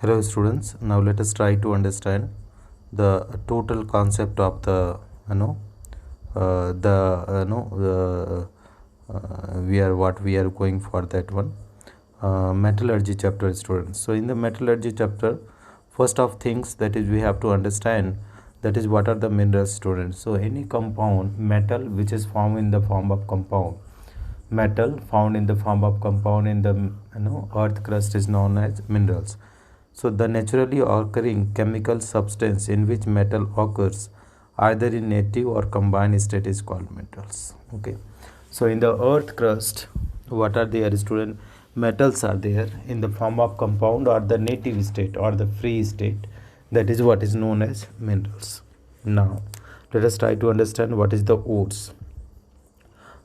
Hello students, now let us try to understand the total concept of the we are going for that one metallurgy chapter students. So in the metallurgy chapter, first of things that is we have to understand that is what are the minerals students. So any compound metal which is found in the form of compound metal found in the form of compound in the earth crust is known as minerals. So the naturally occurring chemical substance in which metal occurs either in native or combined state is called metals. Okay. So in the earth crust, what are there student? Metals are there in the form of compound or the native state or the free state. That is what is known as minerals. Now let us try to understand what is the ores.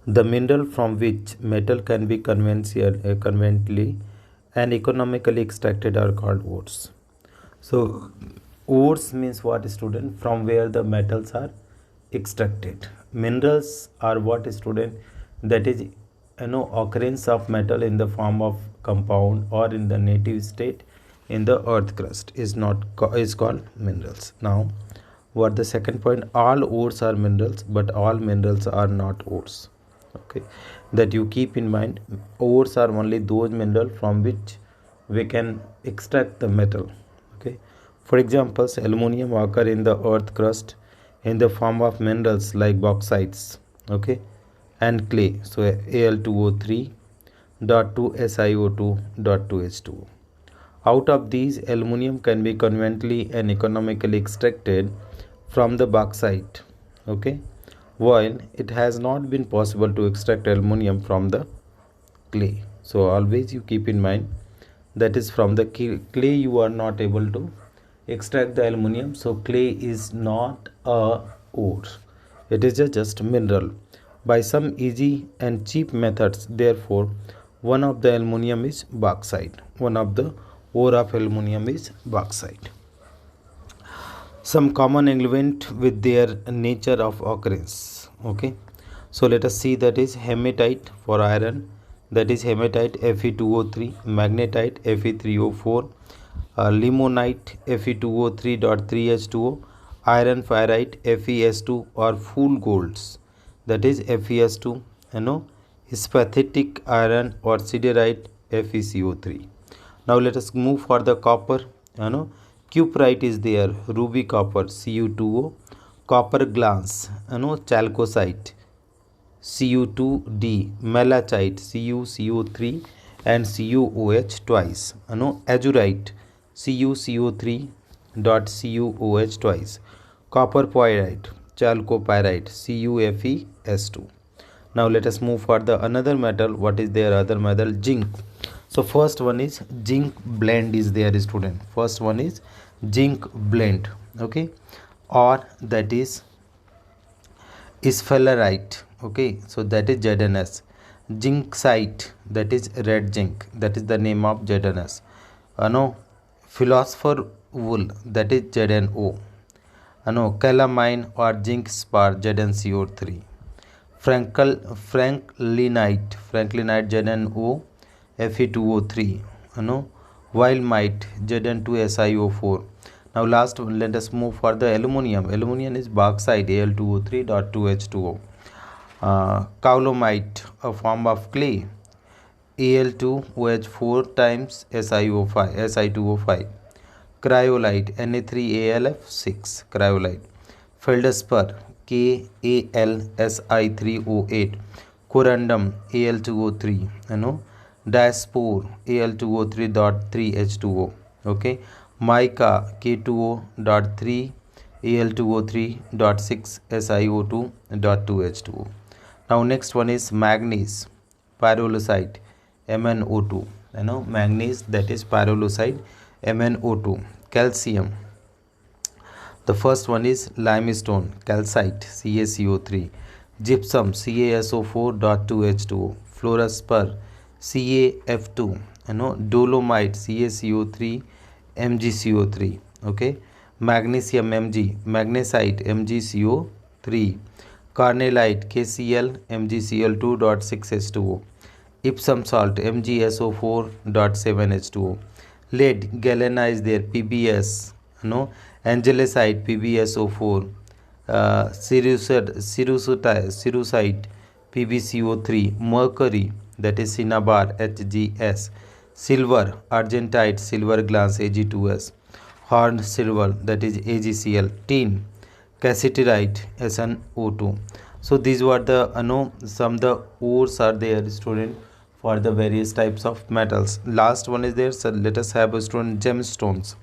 The mineral from which metal can be conveniently and economically extracted are called ores. So ores means what student? From where the metals are extracted. Minerals are what student? That is occurrence of metal in the form of compound or in the native state in the earth crust is called minerals. Now what the second point? All ores are minerals, but all minerals are not ores. Okay, that you keep in mind. Ores are only those minerals from which we can extract the metal. Okay, for example, aluminum occur in the earth crust in the form of minerals like bauxites, okay, and clay. So Al2O3 dot 2 SiO2 dot 2 H2O. Out of these, aluminum can be conveniently and economically extracted from the bauxite. Okay, while it has not been possible to extract aluminum from the clay. So always you keep in mind that is from the clay you are not able to extract the aluminum. So clay is not a ore, it is just mineral by some easy and cheap methods. Therefore one of the aluminum is bauxite, one of the ore of aluminum is bauxite. Some common element with their nature of occurrence. Okay, so let us see, that is hematite for iron, that is hematite Fe2O3, magnetite Fe3O4, limonite Fe2O3.3H2O, iron ferrite FeS2 or full golds, that is FeS2, spathetic iron or siderite FeCO3. Now let us move for the copper. Cuprite is there, ruby copper Cu2O, copper glance, chalcocite Cu2D, malachite CuCO3 and CuOH twice, azurite CuCO3 dot CuOH twice, copper pyrite, chalcopyrite CuFeS2. Now let us move for the another metal. What is their other metal? Zinc. So first one is zinc blend is there student. First one is zinc blend. Okay, or that is sphalerite. Okay, so that is ZNS. Zincsite, that is red zinc, that is the name of ZNS. Philosopher wool, that is ZNO. Calamine or zinc spar, ZnCO3. Franklinite ZnO Fe2O3, Wilmite Zn2SiO4. Now last one, let us move for the aluminum. Aluminum is bauxite Al2O3.2H2O. Kaolinite, a form of clay, Al2OH4 times Si2O5. Cryolite Na3AlF6 cryolite. Feldspar KAlSi3O8. corundum Al2O3, diaspore Al2O3.3H2O. Okay, mica K2O.3 Al2O3.6 SiO2.2H2O. Now next one is manganese pyrolusite MnO2. Manganese, that is pyrolusite MnO2. Calcium, the first one is limestone calcite CaCO3. Gypsum CaSO4.2H2O. Fluorspar CaF2. Dolomite CaCO3 MgCO3. Okay, magnesium Mg, magnesite MgCO3. Carnellite KCl MgCl2.6H2O. Epsom salt MgSO4.7H2O. Lead galvanized there, PbS, angelicite, PbSO4, cerussite, PbCO3, mercury, that is cinnabar, HGS, silver, argentite, silver glass, Ag2S, horn silver, that is AgCl, tin, cassiterite, SnO2. So these were the some the ores are there, student, for the various types of metals. Last one is there. So let us have a student gemstones.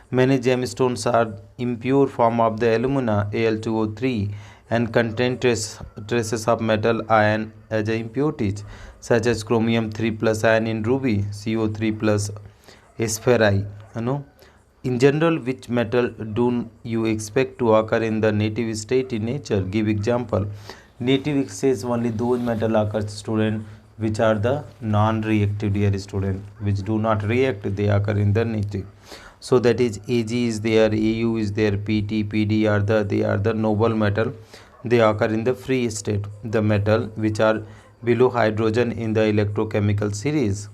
Many gemstones are impure form of the alumina, Al2O3, and contain traces of metal ion as a impurities, such as chromium 3 plus ion in ruby, CO3 plus spherite. In general, which metal do you expect to occur in the native state in nature? Give example. Native says only those metal occurs, student, which are the non-reactive, dear student, which do not react, they occur in the native. So that is Ag is there, Au is there, Pt, Pd are the noble metal. They occur in the free state. The metal which are below hydrogen in the electrochemical series,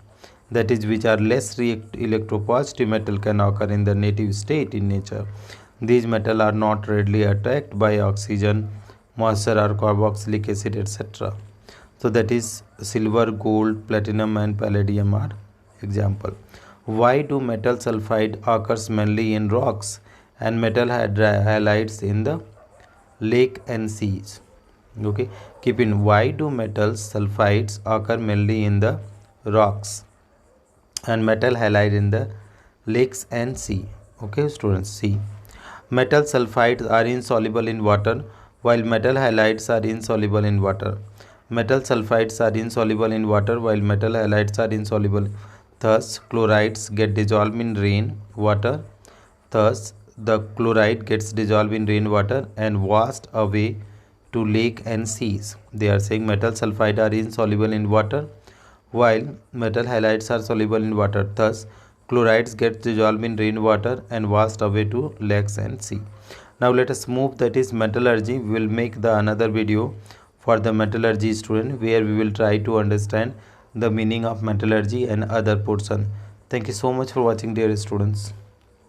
that is which are less electropositive metal, can occur in the native state in nature. These metal are not readily attacked by oxygen, moisture or carboxylic acid, etc. So that is silver, gold, platinum and palladium are example. Why do metal sulfide occurs mainly in rocks and metal halides in the lake and seas? Okay, keep in, why do metal sulfides occur mainly in the rocks and metal halide in the lakes and sea? Okay, students, see. Metal sulfides are insoluble in water while metal halides are insoluble in water. Metal sulfides are insoluble in water while metal halides are insoluble. Thus, chlorides get dissolved in rain water. Thus, the chloride gets dissolved in rainwater and washed away to lake and seas. They are saying metal sulfide are insoluble in water while metal halides are soluble in water. Thus, chlorides get dissolved in rainwater and washed away to lakes and sea. Now let us move, that is metallurgy. We will make the another video for the metallurgy, student, where we will try to understand the meaning of metallurgy and other portion. Thank you so much for watching, dear students.